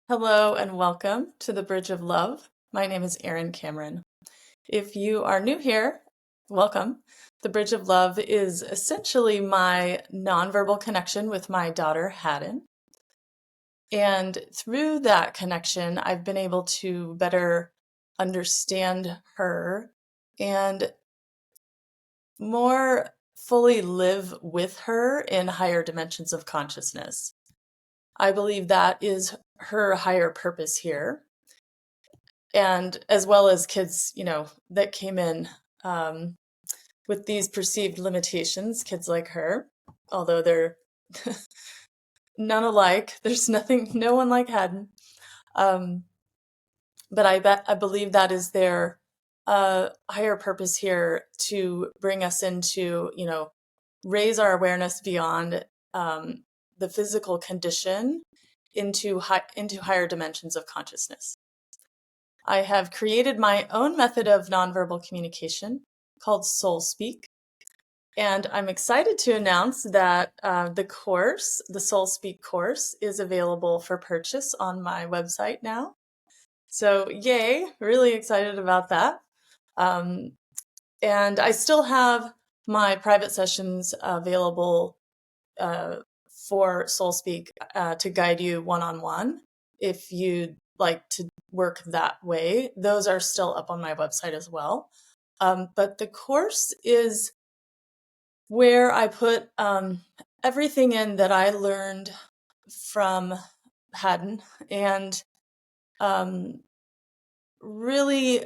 Hello and welcome to the Bridge of Love. My name is Erin Cameron. If you are new here, welcome. The Bridge of Love is essentially my nonverbal connection with my daughter, Hadden. And through that connection, I've been able to better understand her and more fully live with her in higher dimensions of consciousness. I believe that is her higher purpose here. And as well as kids, that came in with these perceived limitations, kids like her, although they're none alike. There's no one like Hadden. But I believe that is their higher purpose here to bring us into, raise our awareness beyond the physical condition into higher dimensions of consciousness. I have created my own method of nonverbal communication called SoulSpeak. And I'm excited to announce that the SoulSpeak course, is available for purchase on my website now. So yay, really excited about that. And I still have my private sessions available for SoulSpeak to guide you one-on-one if you'd like to work that way. Those are still up on my website as well. But the course is where I put everything in that I learned from Hadden and really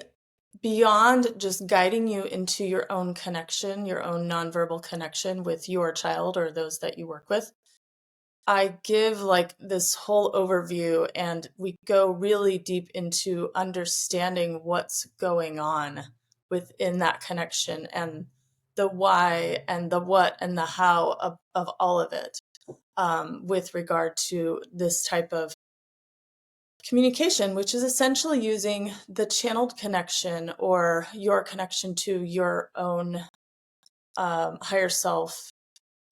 beyond just guiding you into your own connection, your own nonverbal connection with your child or those that you work with. I give like this whole overview and we go really deep into understanding what's going on within that connection and the why and the what and the how of all of it with regard to this type of communication, which is essentially using the channeled connection or your connection to your own higher self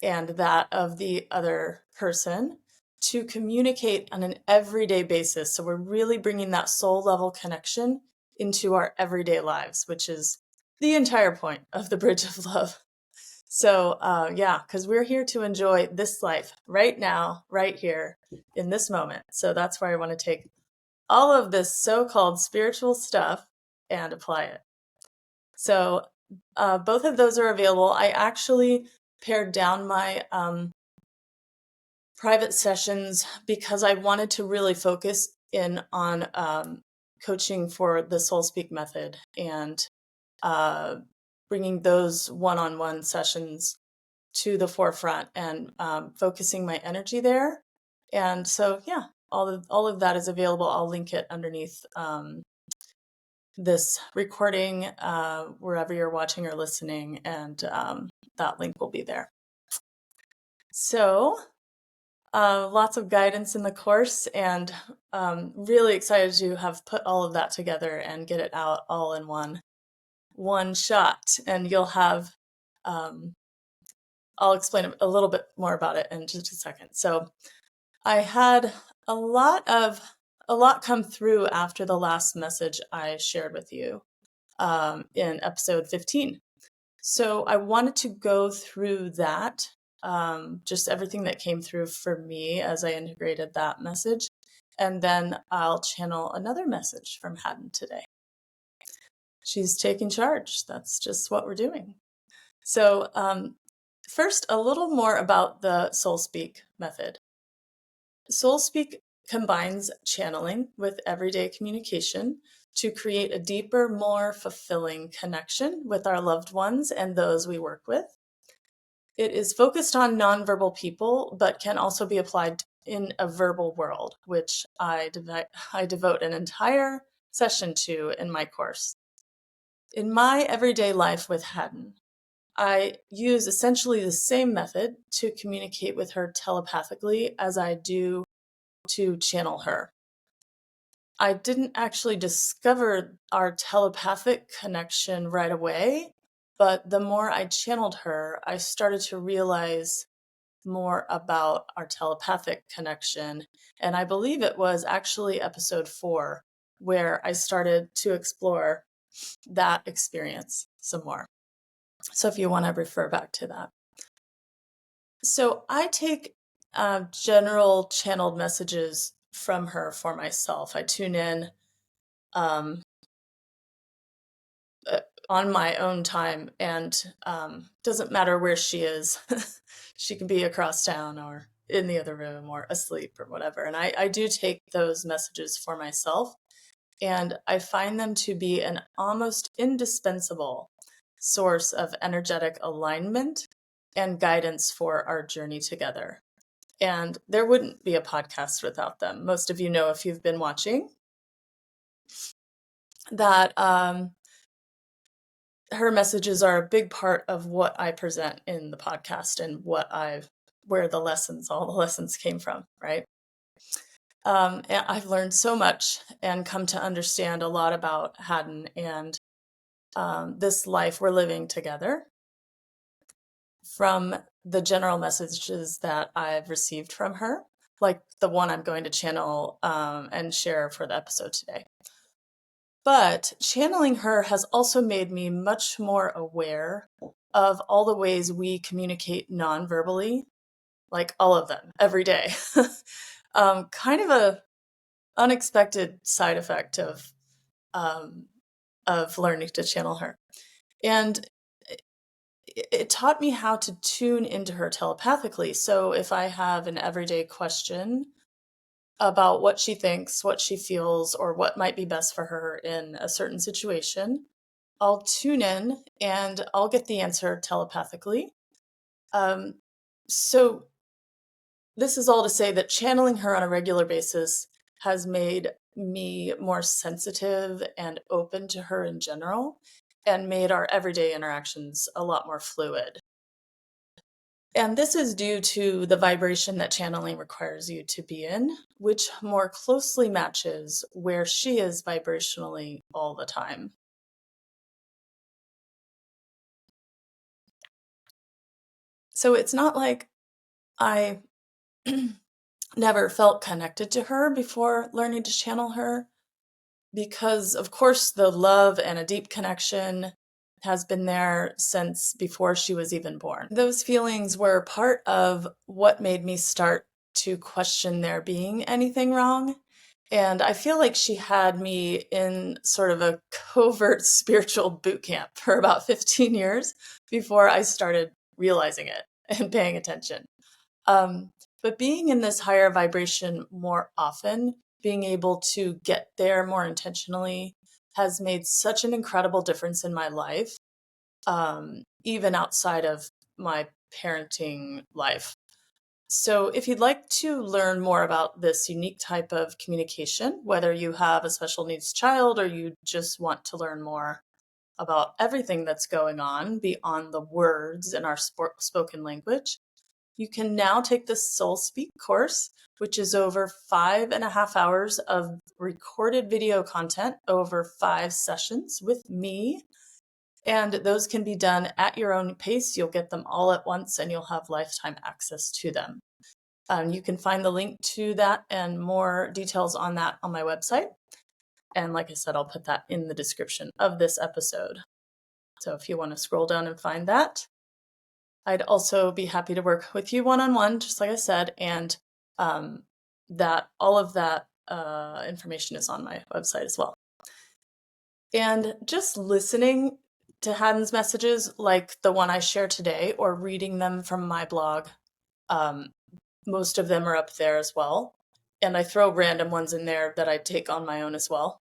and that of the other person to communicate on an everyday basis. So we're really bringing that soul level connection into our everyday lives, which is the entire point of the Bridge of Love. So yeah, because we're here to enjoy this life right now, right here in this moment. So that's where I want to take all of this so-called spiritual stuff and apply it. So both of those are available. I actually pared down my private sessions because I wanted to really focus in on coaching for the SoulSpeak method and bringing those one-on-one sessions to the forefront and focusing my energy there. And so, yeah, all of that is available. I'll link it underneath this recording wherever you're watching or listening, and that link will be there. So lots of guidance in the course, and really excited to have put all of that together and get it out all in one shot. And you'll have, I'll explain a little bit more about it in just a second. So I had a lot come through after the last message I shared with you in episode 15. So I wanted to go through that, just everything that came through for me as I integrated that message. And then I'll channel another message from Hadden today. She's taking charge. That's just what we're doing. So first, a little more about the SoulSpeak method. SoulSpeak combines channeling with everyday communication to create a deeper, more fulfilling connection with our loved ones and those we work with. It is focused on nonverbal people, but can also be applied in a verbal world, which I devote an entire session to in my course. In my everyday life with Hadden, I use essentially the same method to communicate with her telepathically as I do to channel her. I didn't actually discover our telepathic connection right away, but the more I channeled her, I started to realize more about our telepathic connection. And I believe it was actually episode 4 where I started to explore that experience some more. So if you want to refer back to that. So I take general channeled messages from her for myself. I tune in on my own time, and doesn't matter where she is. She can be across town or in the other room or asleep or whatever. And I do take those messages for myself, and I find them to be an almost indispensable source of energetic alignment and guidance for our journey together. And there wouldn't be a podcast without them. Most of you know, if you've been watching, that her messages are a big part of what I present in the podcast and where all the lessons came from, right? And I've learned so much and come to understand a lot about Hadden and this life we're living together from the general messages that I've received from her, like the one I'm going to channel and share for the episode today. But channeling her has also made me much more aware of all the ways we communicate non-verbally, like all of them, every day. Kind of a unexpected side effect of learning to channel her. And it taught me how to tune into her telepathically. So if I have an everyday question about what she thinks, what she feels, or what might be best for her in a certain situation, I'll tune in and I'll get the answer telepathically. So this is all to say that channeling her on a regular basis has made me more sensitive and open to her in general, and made our everyday interactions a lot more fluid. And this is due to the vibration that channeling requires you to be in, which more closely matches where she is vibrationally all the time. So it's not like I never felt connected to her before learning to channel her, because of course the love and a deep connection has been there since before she was even born. Those feelings were part of what made me start to question there being anything wrong. And I feel like she had me in sort of a covert spiritual boot camp for about 15 years before I started realizing it and paying attention. But being in this higher vibration more often, being able to get there more intentionally, has made such an incredible difference in my life, even outside of my parenting life. So if you'd like to learn more about this unique type of communication, whether you have a special needs child or you just want to learn more about everything that's going on beyond the words in our spoken language, you can now take the SoulSpeak course, which is over 5.5 hours of recorded video content over 5 sessions with me. And those can be done at your own pace. You'll get them all at once and you'll have lifetime access to them. You can find the link to that and more details on that on my website. And like I said, I'll put that in the description of this episode. So if you want to scroll down and find that, I'd also be happy to work with you one-on-one, just like I said, and that all of that information is on my website as well. And just listening to Hadden's messages, like the one I share today, or reading them from my blog, most of them are up there as well. And I throw random ones in there that I take on my own as well.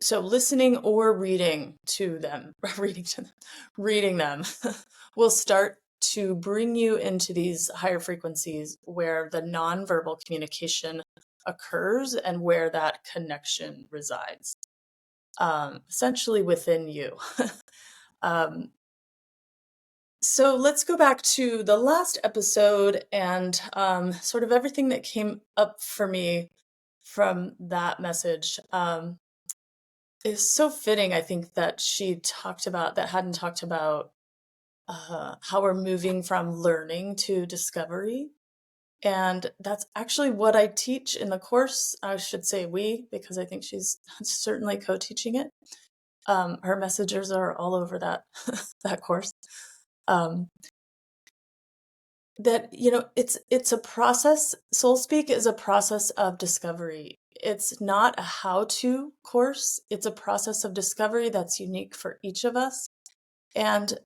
So listening or reading them will start to bring you into these higher frequencies where the nonverbal communication occurs and where that connection resides, essentially within you. So let's go back to the last episode and sort of everything that came up for me from that message. Is so fitting, I think, that Hadden talked about how we're moving from learning to discovery. And that's actually what I teach in the course. I should say we, because I think she's certainly co-teaching it. Her messages are all over that that course. Um, that it's a process. SoulSpeak is a process of discovery. It's not a how-to course. It's a process of discovery that's unique for each of us. And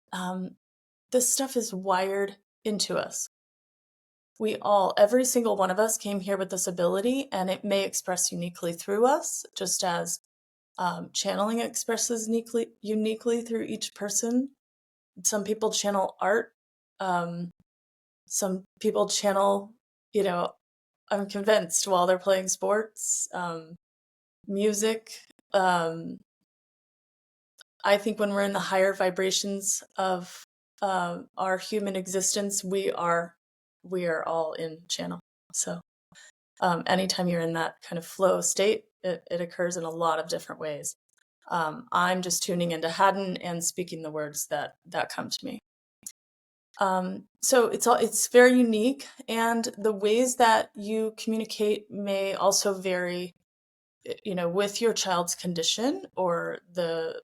this stuff is wired into us. Every single one of us came here with this ability, and it may express uniquely through us, just as channeling expresses uniquely through each person. Some people channel art. Some people channel, I'm convinced, while they're playing sports, music. I think when we're in the higher vibrations of our human existence, we are all in channel. So anytime you're in that kind of flow state, it occurs in a lot of different ways. I'm just tuning into Hadden and speaking the words that come to me. So it's very unique, and the ways that you communicate may also vary, with your child's condition or the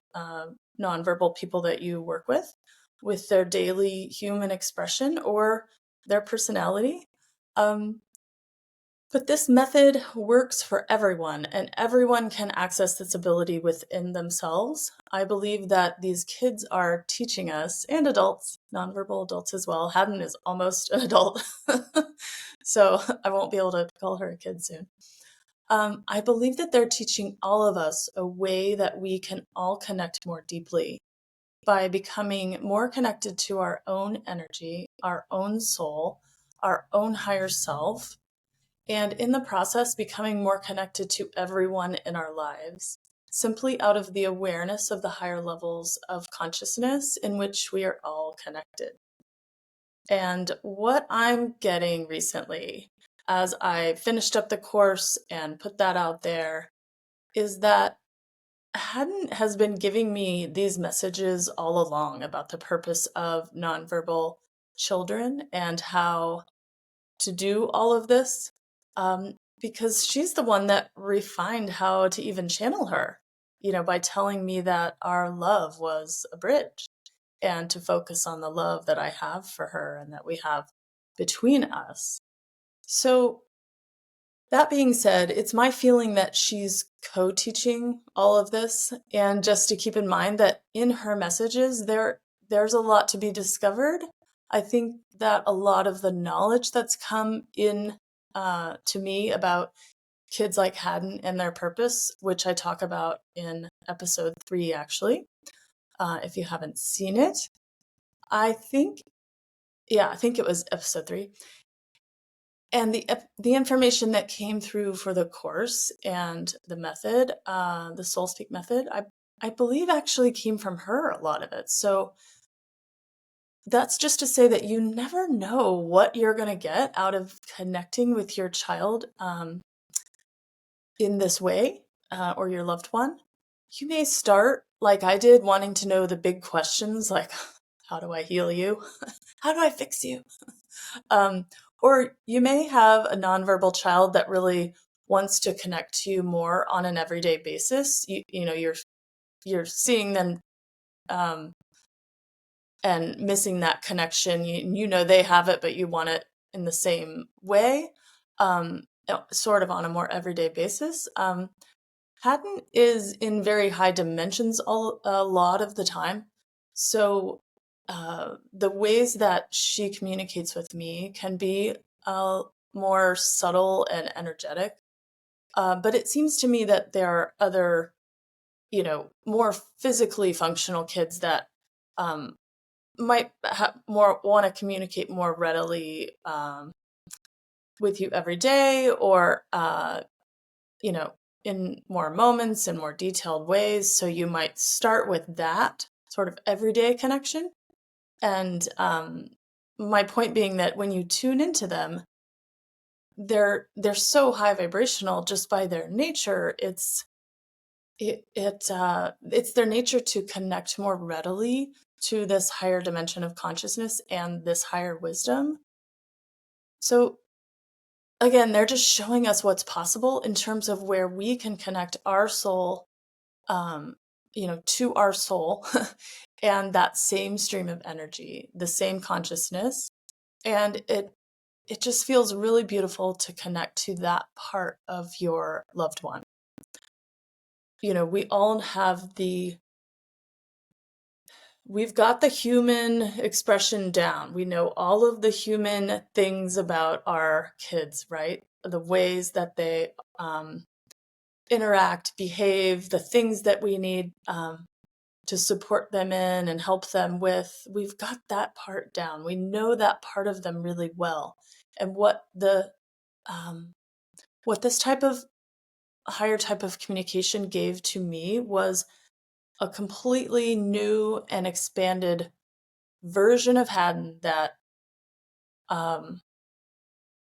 nonverbal people that you work with their daily human expression or their personality. But this method works for everyone, and everyone can access this ability within themselves. I believe that these kids are teaching us, and adults, nonverbal adults as well. Hadden is almost an adult, so I won't be able to call her a kid soon. I believe that they're teaching all of us a way that we can all connect more deeply by becoming more connected to our own energy, our own soul, our own higher self, and in the process, becoming more connected to everyone in our lives, simply out of the awareness of the higher levels of consciousness in which we are all connected. And what I'm getting recently, as I finished up the course and put that out there, is that Hadden has been giving me these messages all along about the purpose of nonverbal children and how to do all of this, because she's the one that refined how to even channel her, by telling me that our love was a bridge and to focus on the love that I have for her and that we have between us. So that being said, it's my feeling that she's co-teaching all of this, and just to keep in mind that in her messages, there's a lot to be discovered. I think that a lot of the knowledge that's come in to me about kids like Hadden and their purpose, which I talk about in episode 3, actually, if you haven't seen it. I think it was episode 3. And the information that came through for the course and the method, the SoulSpeak method, I believe actually came from her, a lot of it. So that's just to say that you never know what you're going to get out of connecting with your child in this way, or your loved one. You may start, like I did, wanting to know the big questions like, how do I heal you? How do I fix you? Or you may have a nonverbal child that really wants to connect to you more on an everyday basis. You're seeing them and missing that connection. They have it, but you want it in the same way, sort of on a more everyday basis. Hadden is in very high dimensions a lot of the time. So the ways that she communicates with me can be more subtle and energetic. But it seems to me that there are other, more physically functional kids that might more want to communicate more readily with you every day, or in more moments and more detailed ways. So you might start with that sort of everyday connection. And my point being that when you tune into them, they're so high vibrational just by their nature. It's their nature to connect more readily to this higher dimension of consciousness and this higher wisdom. So again, they're just showing us what's possible in terms of where we can connect our soul, to our soul and that same stream of energy, the same consciousness. And it just feels really beautiful to connect to that part of your loved one. We all have we've got the human expression down. We know all of the human things about our kids, right? The ways that they interact, behave, the things that we need to support them in and help them with. We've got that part down. We know that part of them really well. And what this higher type of communication gave to me was a completely new and expanded version of Hadden that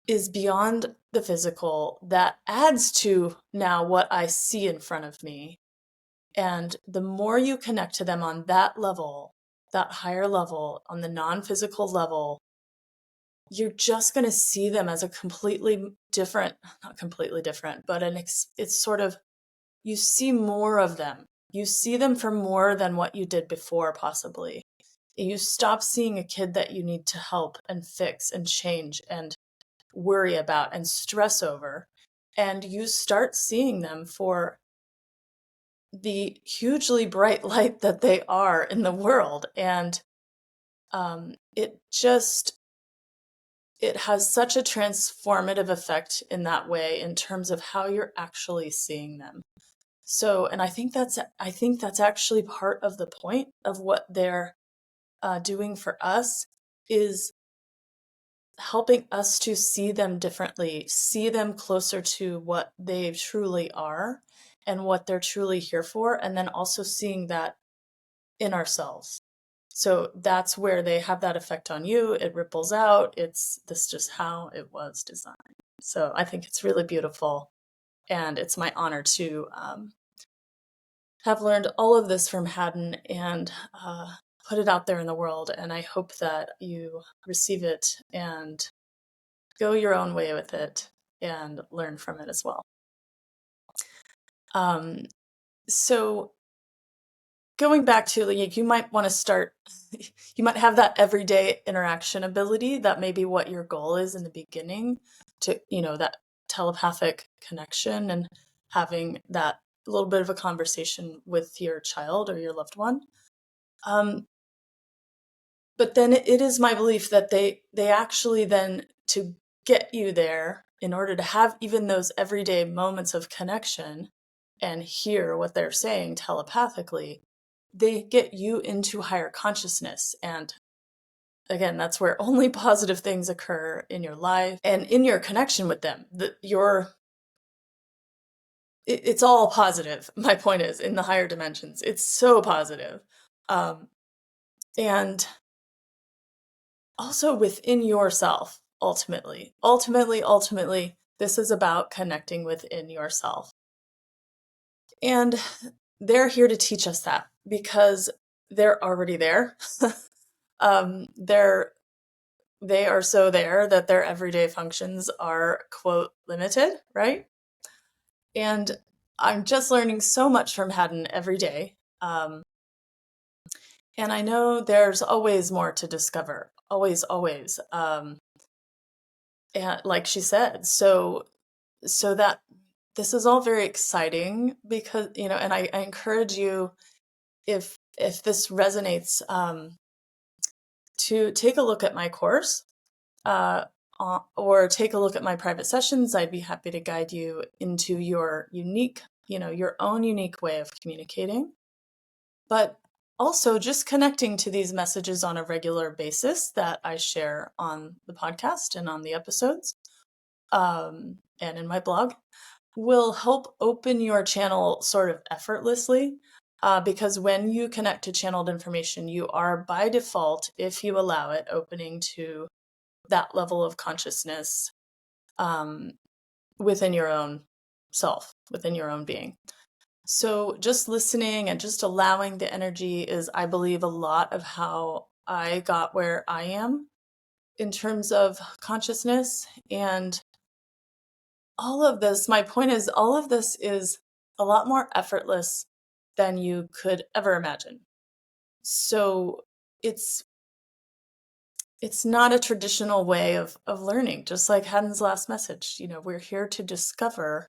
is beyond the physical, that adds to now what I see in front of me. And the more you connect to them on that level, that higher level, on the non-physical level, you're just going to see them as a completely different, not completely different, but it's sort of, you see more of them. You see them for more than what you did before, possibly. You stop seeing a kid that you need to help and fix and change and worry about and stress over. And you start seeing them for the hugely bright light that they are in the world. And it has such a transformative effect in that way in terms of how you're actually seeing them. So, and I think that's actually part of the point of what they're doing for us, is helping us to see them differently, see them closer to what they truly are and what they're truly here for, and then also seeing that in ourselves. So that's where they have that effect on you. It ripples out. This just how it was designed. So I think it's really beautiful, and it's my honor to have learned all of this from Hadden and put it out there in the world. And I hope that you receive it and go your own way with it and learn from it as well. So going back to, like, you might want to start, you might have that everyday interaction ability. That may be what your goal is in the beginning, to, that telepathic connection and having that little bit of a conversation with your child or your loved one. But then it is my belief that they actually then, to get you there, in order to have even those everyday moments of connection and hear what they're saying telepathically, they get you into higher consciousness. And again, that's where only positive things occur in your life and in your connection with them. It's all positive. My point is, in the higher dimensions, it's so positive. And also within yourself, ultimately, this is about connecting within yourself. And they're here to teach us that, because they're already there. They are so there that their everyday functions are, quote, limited, right? And I'm just learning so much from Hadden every day. And I know there's always more to discover, always. And like she said, so that this is all very exciting, because, and I encourage you, if this resonates, to take a look at my course, or take a look at my private sessions. I'd be happy to guide you into your unique, your own unique way of communicating. But also just connecting to these messages on a regular basis that I share on the podcast and on the episodes, and in my blog, will help open your channel sort of effortlessly. Because when you connect to channeled information, you are by default, if you allow it, opening to that level of consciousness within your own self, within your own being. So just listening and just allowing the energy is, I believe, a lot of how I got where I am in terms of consciousness. And all of this, my point is, all of this is a lot more effortless than you could ever imagine. So it's it's not a traditional way of learning, just like Haddon's last message. We're here to discover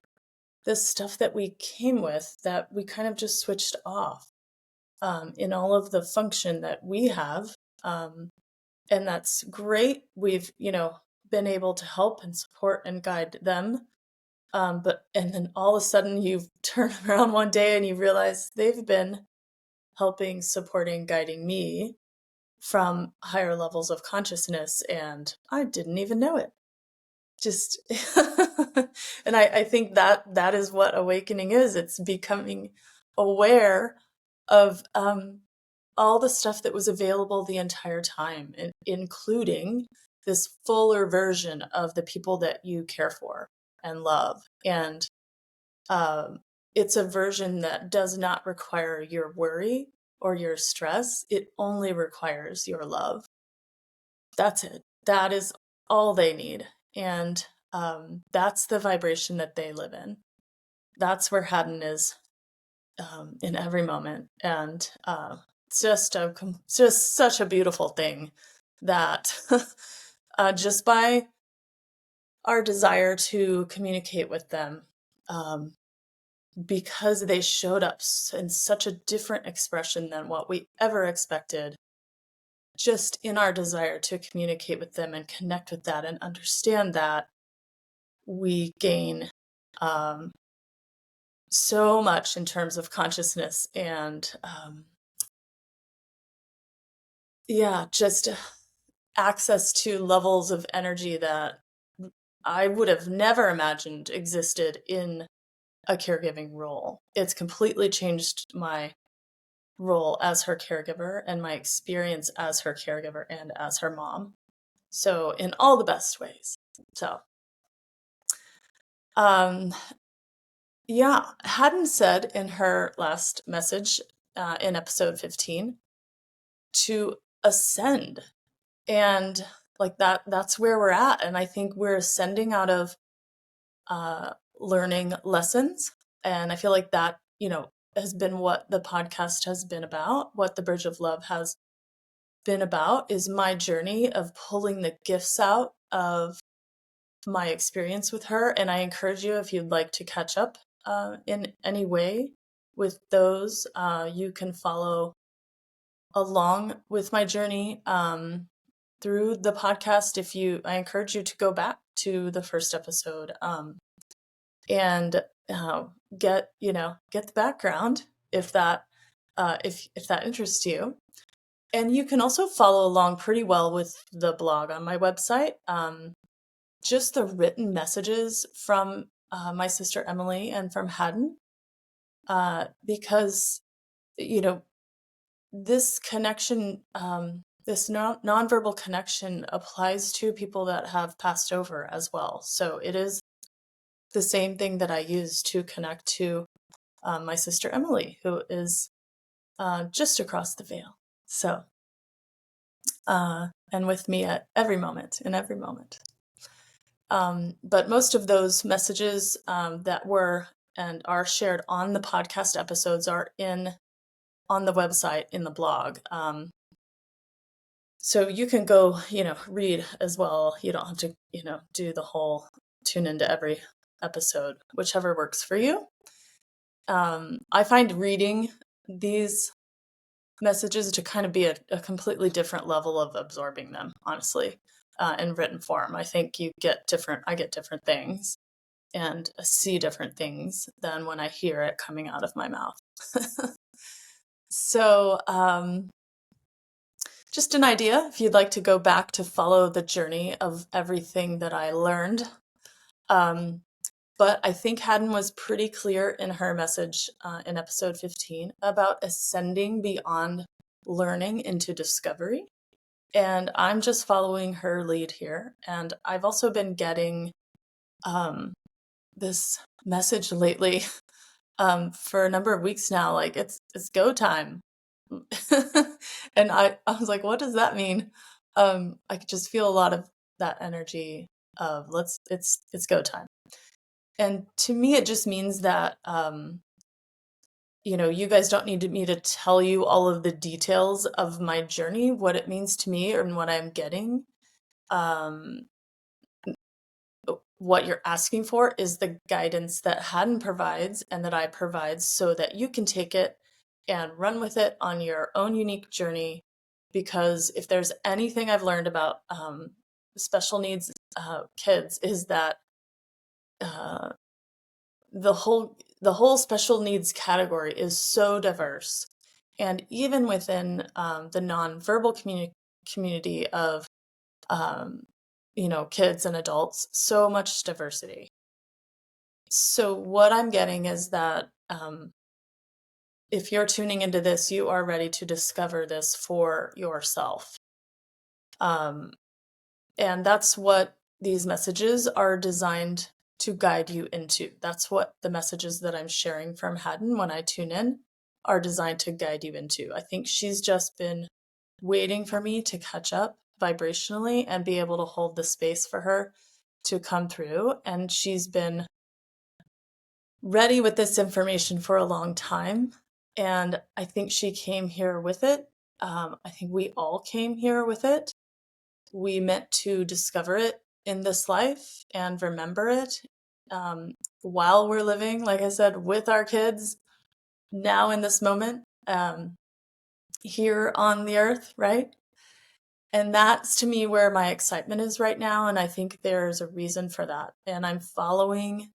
this stuff that we came with that we kind of just switched off in all of the function that we have. Um, and that's great. We've, been able to help and support and guide them. And then all of a sudden you turn around one day and you realize they've been helping, supporting, guiding me from higher levels of consciousness, and I didn't even know it. Just, and I think that is what awakening is. It's becoming aware of all the stuff that was available the entire time, including this fuller version of the people that you care for and love. And it's a version that does not require your worry or your stress. It only requires your love. That's it. That is all they need. And that's the vibration that they live in. That's where Hadden is in every moment. And it's just such a beautiful thing that just by our desire to communicate with them, because they showed up in such a different expression than what we ever expected, just in our desire to communicate with them and connect with that and understand that, we gain so much in terms of consciousness and just access to levels of energy that I would have never imagined existed in a caregiving role. It's completely changed my role as her caregiver and my experience as her caregiver and as her mom. So in all the best ways. So, Hadden said in her last message in episode 15 to ascend. And like that's where we're at. And I think we're ascending out of learning lessons. And I feel like that, has been what the podcast has been about, what the Bridge of Love has been about, is my journey of pulling the gifts out of my experience with her. And I encourage you, if you'd like to catch up in any way with those, you can follow along with my journey through the podcast. I encourage you to go back to the first episode and get the background if that interests you. And you can also follow along pretty well with the blog on my website. Just the written messages from my sister Emily and from Hadden, because this connection, this nonverbal connection, applies to people that have passed over as well. So it is the same thing that I use to connect to my sister Emily, who is just across the veil. So, and with me at every moment, in every moment. But most of those messages that were and are shared on the podcast episodes are on the website, in the blog. So you can go, read as well. You don't have to, do the whole tune into every episode, whichever works for you. I find reading these messages to kind of be a completely different level of absorbing them, honestly, in written form. I think I get different things and see different things than when I hear it coming out of my mouth. So, just an idea, if you'd like to go back to follow the journey of everything that I learned. But I think Hadden was pretty clear in her message in episode 15 about ascending beyond learning into discovery. And I'm just following her lead here. And I've also been getting this message lately for a number of weeks now, like it's go time. And I was like, what does that mean? I could just feel a lot of that energy of it's go time. And to me, it just means that you guys don't need me to tell you all of the details of my journey, what it means to me, and what I'm getting. Um, what you're asking for is the guidance that Hadden provides and that I provide so that you can take it and run with it on your own unique journey. Because if there's anything I've learned about special needs kids, is that uh, the whole special needs category is so diverse. And even within the nonverbal community of kids and adults, so much diversity. So what I'm getting is that if you're tuning into this, you are ready to discover this for yourself. And that's what these messages are designed to guide you into. That's what the messages that I'm sharing from Hadden when I tune in are designed to guide you into. I think she's just been waiting for me to catch up vibrationally and be able to hold the space for her to come through. And she's been ready with this information for a long time. And I think she came here with it. I think we all came here with it. We meant to discover it in this life and remember it while we're living, like I said, with our kids now in this moment here on the earth, right? And that's to me where my excitement is right now. And I think there's a reason for that. And I'm following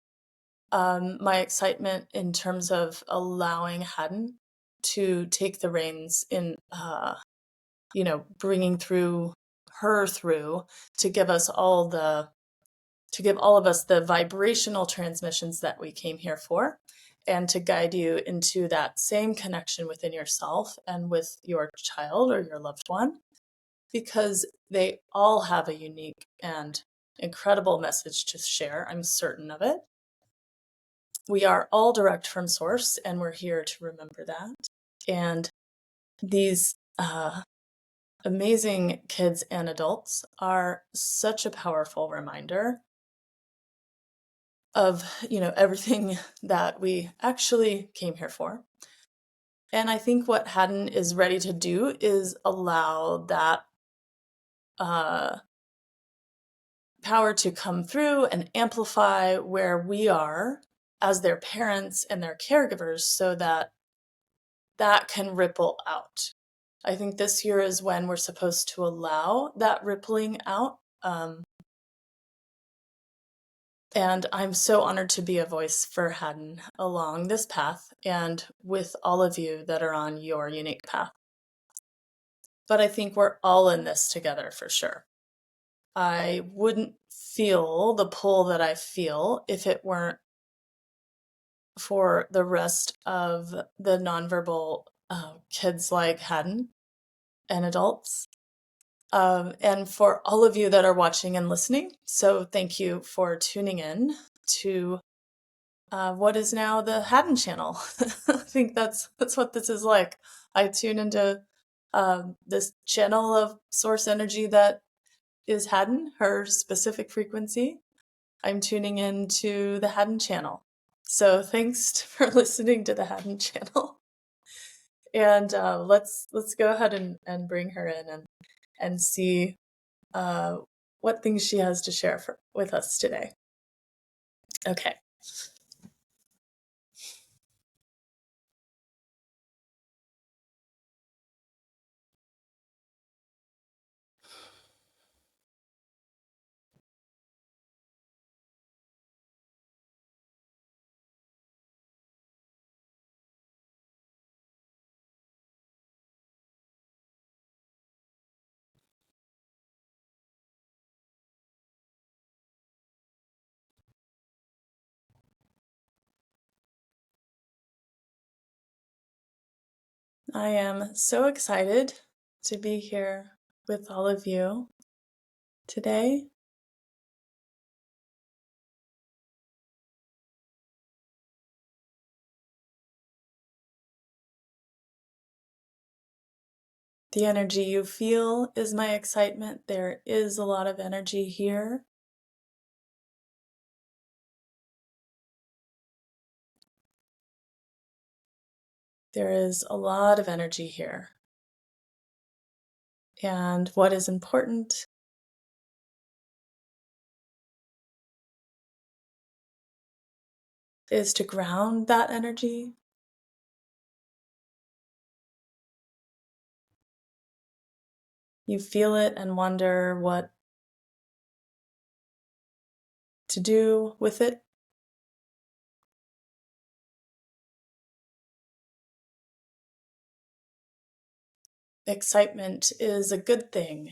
my excitement in terms of allowing Hadden to take the reins in, bringing her through to give all of us the vibrational transmissions that we came here for, and to guide you into that same connection within yourself and with your child or your loved one, because they all have a unique and incredible message to share. I'm certain of it. We are all direct from source, and we're here to remember that. And these amazing kids and adults are such a powerful reminder of, everything that we actually came here for. And I think what Hadden is ready to do is allow that power to come through and amplify where we are as their parents and their caregivers, so that that can ripple out. I think this year is when we're supposed to allow that rippling out. And I'm so honored to be a voice for Hadden along this path and with all of you that are on your unique path. But I think we're all in this together for sure. I wouldn't feel the pull that I feel if it weren't for the rest of the nonverbal kids like Hadden and adults. And for all of you that are watching and listening. So thank you for tuning in to what is now the Hadden channel. I think that's what this is like. I tune into this channel of source energy that is Hadden, her specific frequency. I'm tuning into the Hadden channel. So thanks for listening to the Hadden channel. And let's go ahead and bring her in and see what things she has to share with us today. Okay. I am so excited to be here with all of you today. The energy you feel is my excitement. There is a lot of energy here. There is a lot of energy here. And what is important is to ground that energy. You feel it and wonder what to do with it. Excitement is a good thing.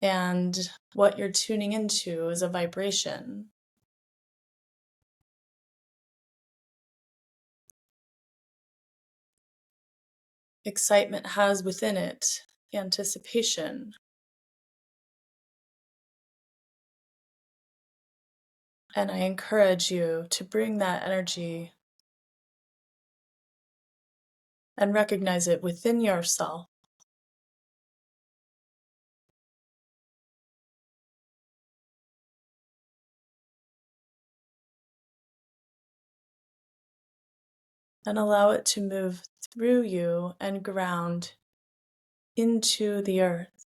And what you're tuning into is a vibration. Excitement has within it anticipation. And I encourage you to bring that energy and recognize it within yourself. And allow it to move through you and ground into the earth.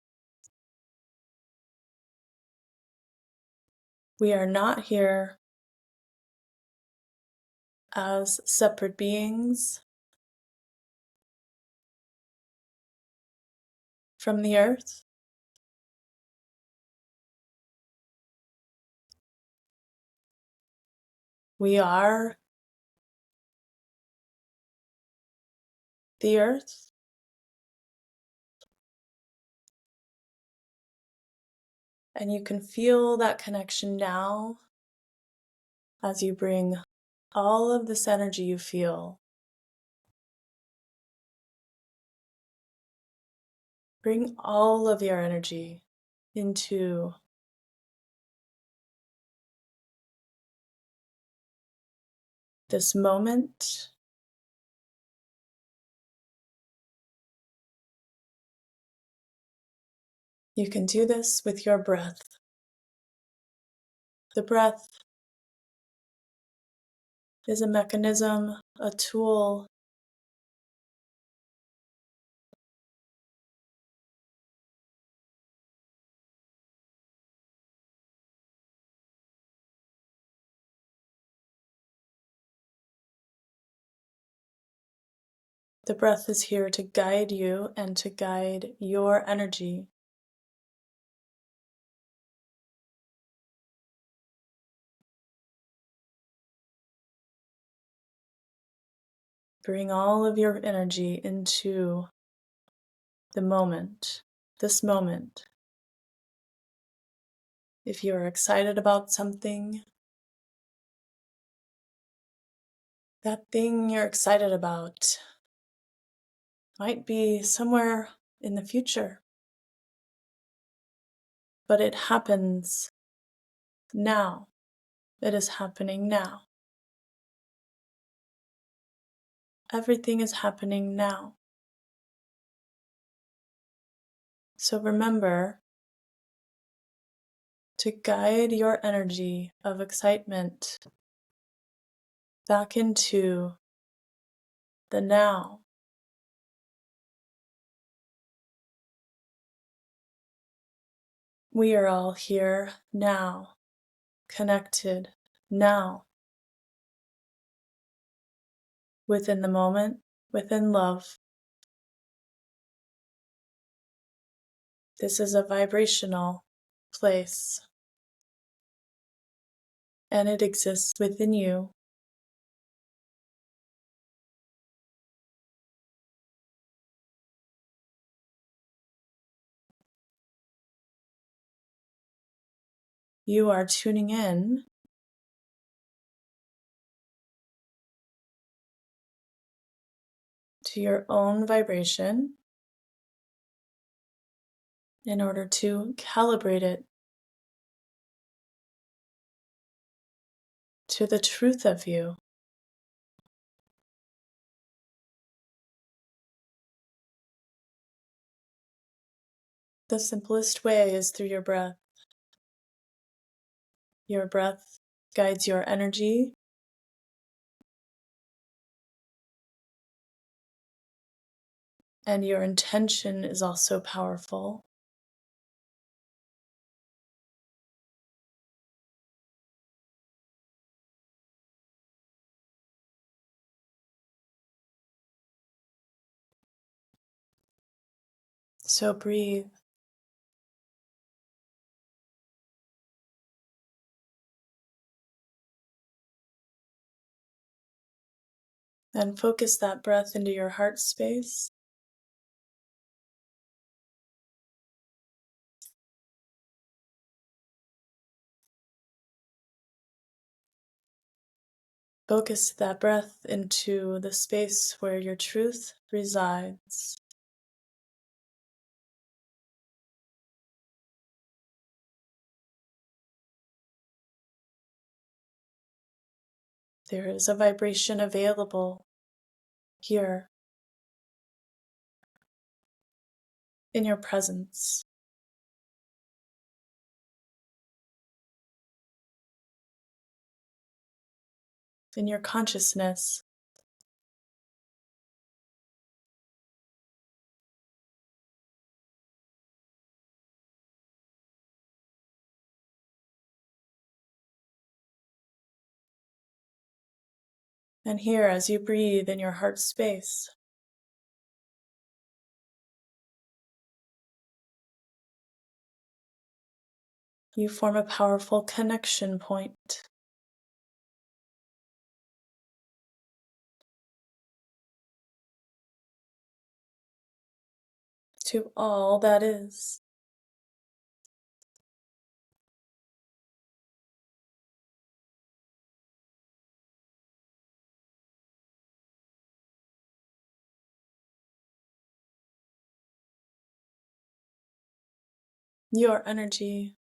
We are not here as separate beings from the earth. We are the earth. And you can feel that connection now as you bring all of this energy you feel. Bring all of your energy into this moment. You can do this with your breath. The breath is a mechanism, a tool The breath is here to guide you and to guide your energy. Bring all of your energy into the moment, this moment. If you are excited about something, that thing you're excited about might be somewhere in the future, but it happens now. It is happening now. Everything is happening now. So remember to guide your energy of excitement back into the now. We are all here now, connected now, within the moment, within love. This is a vibrational place, and it exists within you. You are tuning in to your own vibration in order to calibrate it to the truth of you. The simplest way is through your breath. Your breath guides your energy, and your intention is also powerful. So breathe. And focus that breath into your heart space. Focus that breath into the space where your truth resides. There is a vibration available here in your presence. In your consciousness. And here, as you breathe in your heart space, you form a powerful connection point to all that is. Your energy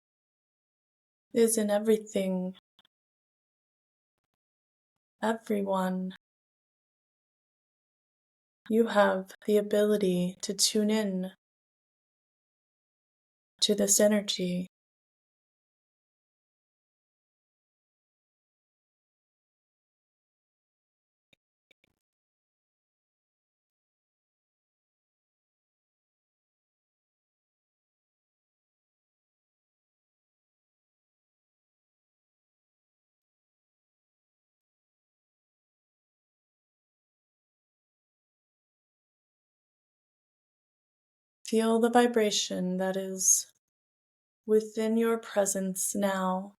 is in everything, everyone. You have the ability to tune in to this energy. Feel the vibration that is within your presence now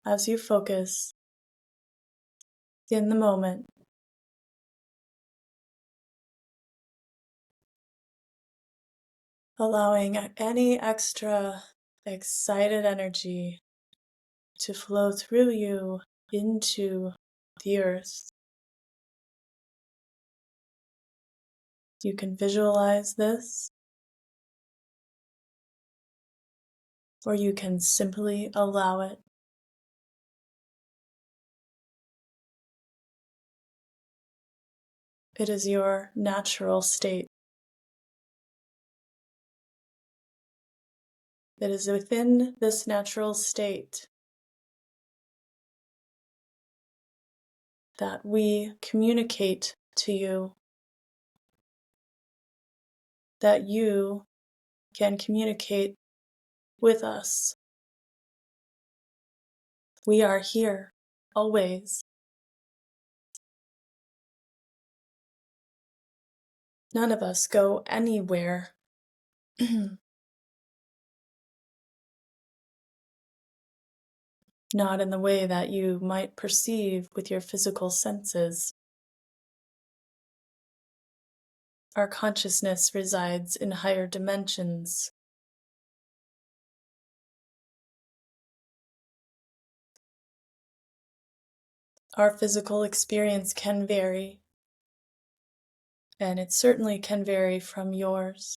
as you focus in the moment. Allowing any extra excited energy to flow through you into the earth. You can visualize this, or you can simply allow it. It is your natural state. It is within this natural state that we communicate to you, that you can communicate with us. We are here, always. None of us go anywhere. Not in the way that you might perceive with your physical senses. Our consciousness resides in higher dimensions. Our physical experience can vary, and it certainly can vary from yours.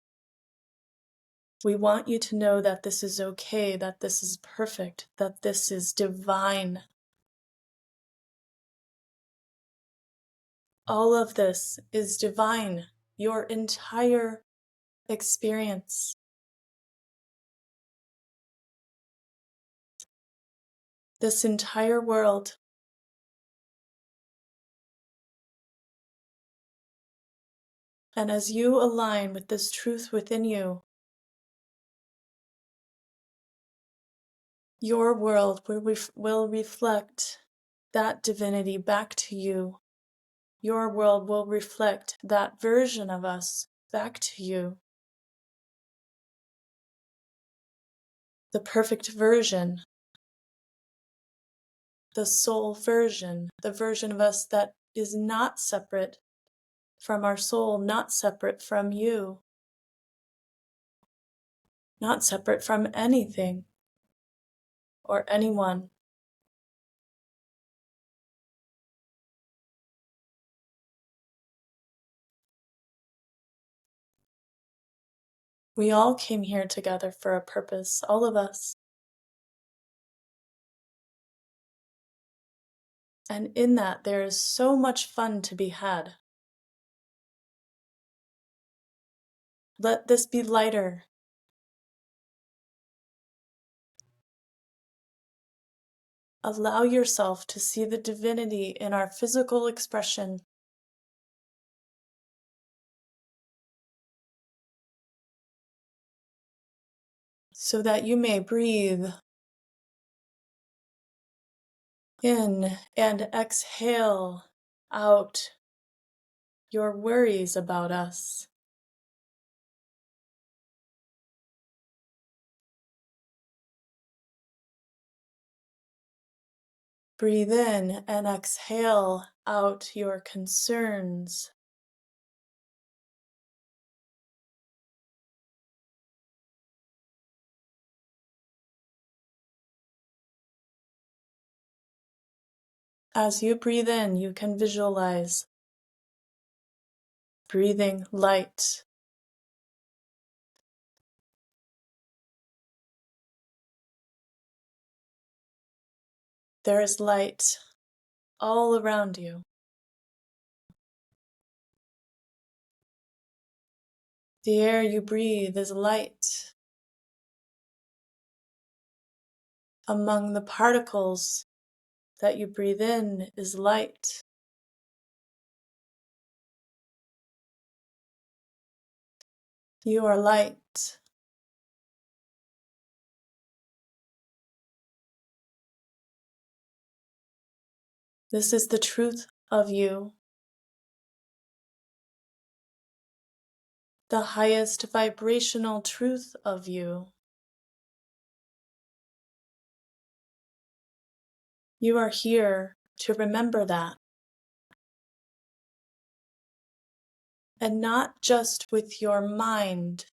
We want you to know that this is okay, that this is perfect, that this is divine. All of this is divine. your entire experience. This entire world. And as you align with this truth within you, your world will reflect that divinity back to you. Your world will reflect that version of us back to you. The perfect version, the soul version, the version of us that is not separate from our soul, not separate from you, not separate from anything or anyone. We all came here together for a purpose, all of us. And in that, there is so much fun to be had. Let this be lighter. Allow yourself to see the divinity in our physical expression. So that you may breathe in and exhale out your worries about us. Breathe in and exhale out your concerns. As you breathe in, you can visualize breathing light. There is light all around you. The air you breathe is light. Among the particles that you breathe in is light. You are light. This is the truth of you. The highest vibrational truth of you. You are here to remember that. And not just with your mind.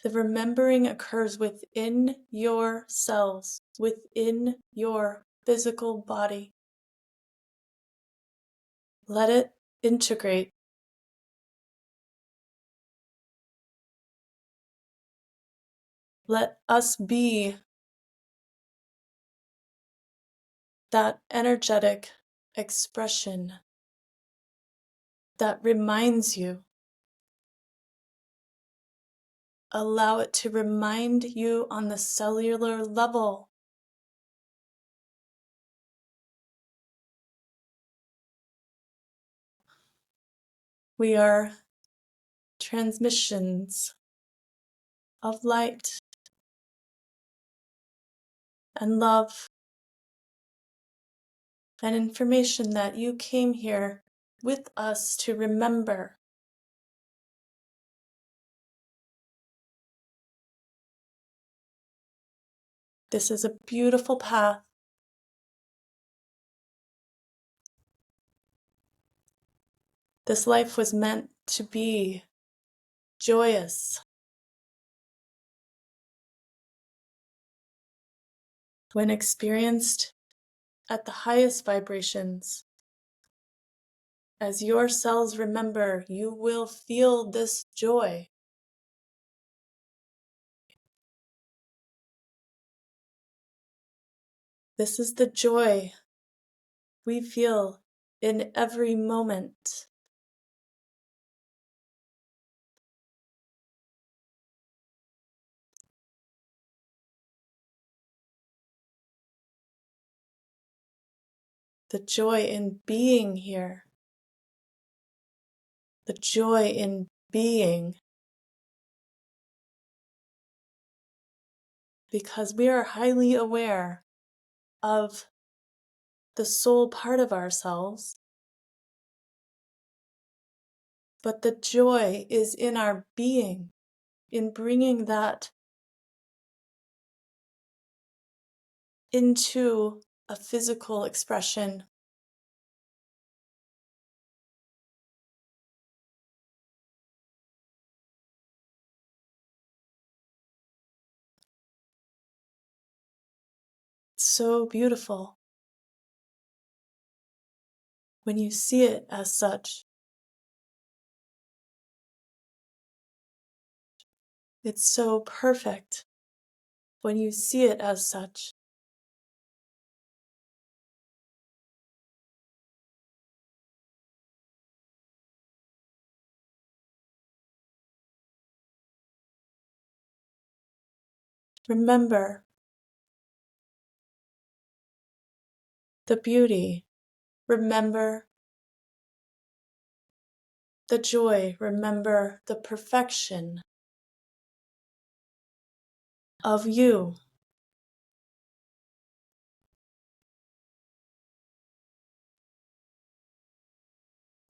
The remembering occurs within your cells, within your physical body. Let it integrate. Let us be that energetic expression that reminds you. Allow it to remind you on the cellular level. We are transmissions of light and love and information that you came here with us to remember. This is a beautiful path. This life was meant to be joyous. When experienced at the highest vibrations, as your cells remember, you will feel this joy. This is the joy we feel in every moment the joy in being here, the joy in being, because we are highly aware of the soul part of ourselves, but the joy is in our being, in bringing that into a physical expression. It's so beautiful when you see it as such. It's so perfect when you see it as such. Remember the beauty. Remember the joy. Remember the perfection of you.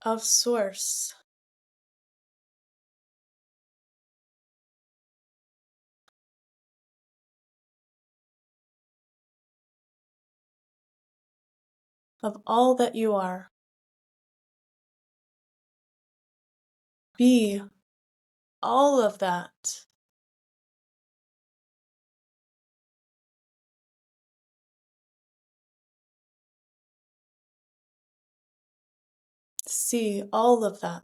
Of Source. Of all that you are. Be all of that. See all of that.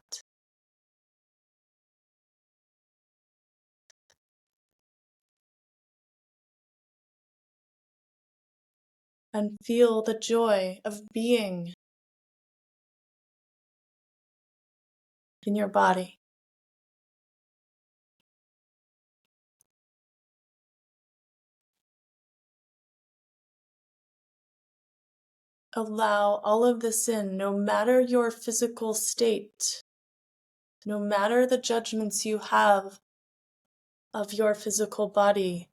And feel the joy of being in your body. Allow all of this in, no matter your physical state, no matter the judgments you have of your physical body.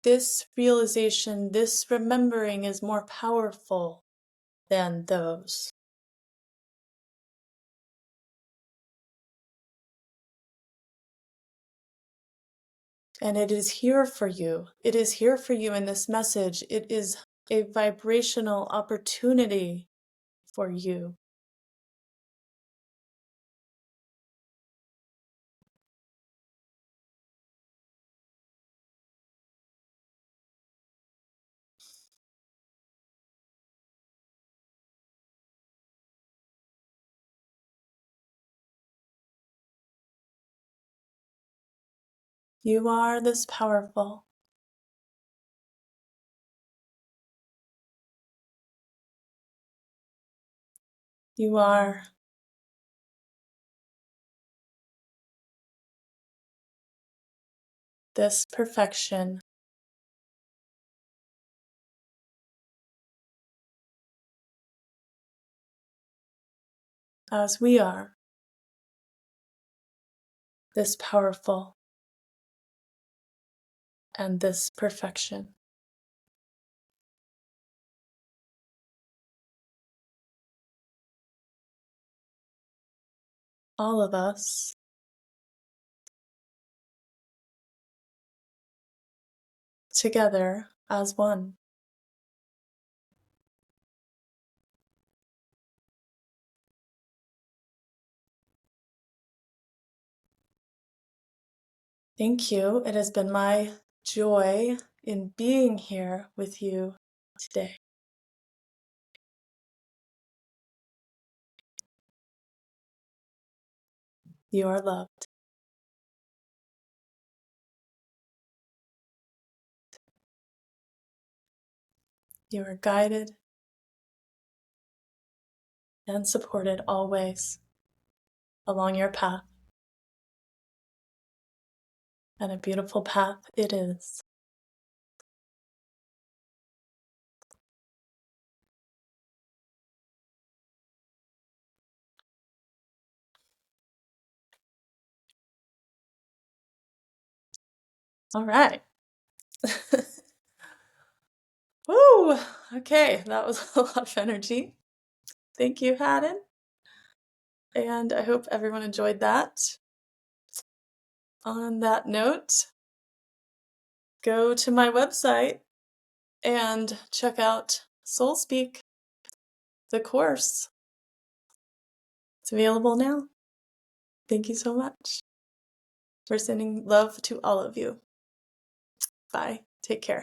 This realization, this remembering is more powerful than those. And it is here for you. It is here for you in this message. It is a vibrational opportunity for you. You are this powerful. You are this perfection. As we are this powerful and this perfection. All of us together as one. Thank you. It has been my joy in being here with you today. You are loved. You are guided and supported always along your path. And a beautiful path it is. All right. Woo! Okay, that was a lot of energy. Thank you, Hadden. And I hope everyone enjoyed that. On that note, go to my website and check out SoulSpeak, the course. It's available now. Thank you so much. We're sending love to all of you. Bye. Take care.